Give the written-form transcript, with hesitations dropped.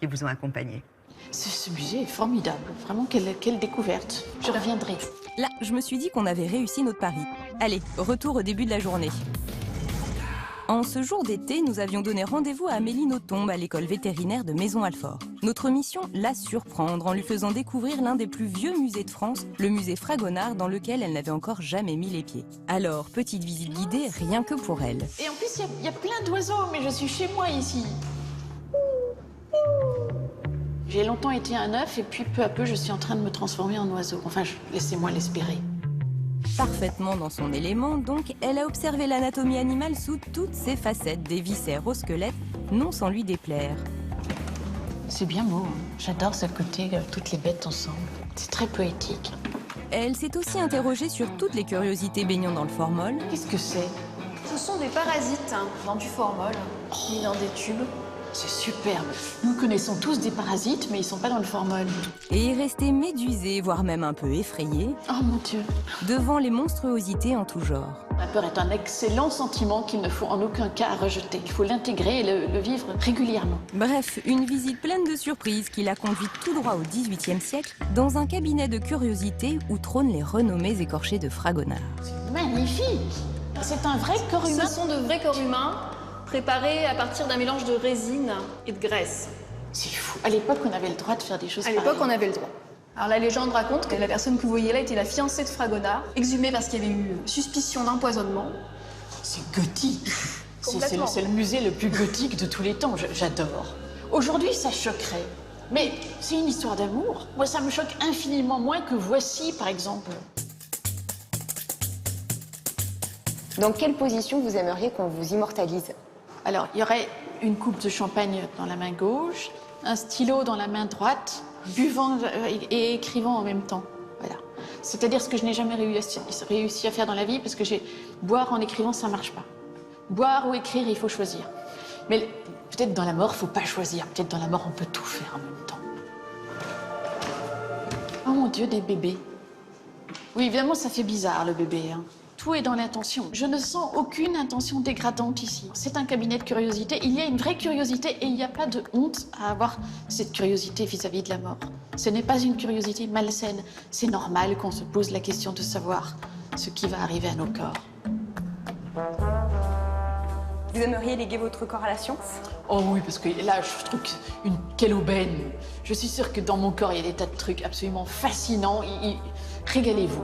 qui vous ont accompagné. Ce musée est formidable, vraiment quelle découverte. Je reviendrai. Là, je me suis dit qu'on avait réussi notre pari. Allez, retour au début de la journée. En ce jour d'été, nous avions donné rendez-vous à Amélie Nothomb à l'école vétérinaire de Maison-Alfort. Notre mission, la surprendre en lui faisant découvrir l'un des plus vieux musées de France, le musée Fragonard, dans lequel elle n'avait encore jamais mis les pieds. Alors, petite visite guidée, rien que pour elle. Et en plus, il y a plein d'oiseaux, mais je suis chez moi ici. J'ai longtemps été un œuf et puis peu à peu, je suis en train de me transformer en oiseau. Enfin, laissez-moi l'espérer. Parfaitement dans son élément, donc, elle a observé l'anatomie animale sous toutes ses facettes, des viscères au squelette, non sans lui déplaire. C'est bien beau. J'adore ce côté, toutes les bêtes ensemble. C'est très poétique. Elle s'est aussi interrogée sur toutes les curiosités baignant dans le formol. Qu'est-ce que c'est? Ce sont des parasites dans du formol, mis dans des tubes. C'est superbe. Nous connaissons tous des parasites, mais ils sont pas dans le formol. Et est restée médusée, voire même un peu effrayée, Oh mon Dieu. devant les monstruosités en tout genre. La peur est un excellent sentiment qu'il ne faut en aucun cas rejeter. Il faut l'intégrer et le vivre régulièrement. Bref, une visite pleine de surprises qui l'a conduite tout droit au XVIIIe siècle, dans un cabinet de curiosités où trônent les renommés écorchés de Fragonard. Magnifique. C'est un vrai corps humain. Ce sont de vrais corps humains, préparés à partir d'un mélange de résine et de graisse. C'est fou. À l'époque, on avait le droit de faire des choses À pareilles. l'époque, on avait le droit. Alors la légende raconte que la personne que vous voyez là était la fiancée de Fragonard, exhumée parce qu'il y avait eu suspicion d'empoisonnement. C'est gothique. Complètement. C'est le musée le plus gothique de tous les temps. J'adore. Aujourd'hui, ça choquerait. Mais c'est une histoire d'amour. Moi, ça me choque infiniment moins que Voici, par exemple. Dans quelle position vous aimeriez qu'on vous immortalise? Alors, il y aurait une coupe de champagne dans la main gauche, un stylo dans la main droite, buvant et écrivant en même temps. Voilà. C'est-à-dire ce que je n'ai jamais réussi à faire dans la vie, parce que boire en écrivant, ça marche pas. Boire ou écrire, il faut choisir. Mais peut-être dans la mort, faut pas choisir. Peut-être dans la mort, on peut tout faire en même temps. Oh mon Dieu, des bébés. Oui, évidemment, ça fait bizarre, le bébé, hein. Tout est dans l'intention. Je ne sens aucune intention dégradante ici. C'est un cabinet de curiosité. Il y a une vraie curiosité et il n'y a pas de honte à avoir cette curiosité vis-à-vis de la mort. Ce n'est pas une curiosité malsaine. C'est normal qu'on se pose la question de savoir ce qui va arriver à nos corps. Vous aimeriez léguer votre corps à la science? Oh oui, parce que là, je trouve quelle aubaine. Je suis sûre que dans mon corps, il y a des tas de trucs absolument fascinants. Régalez-vous.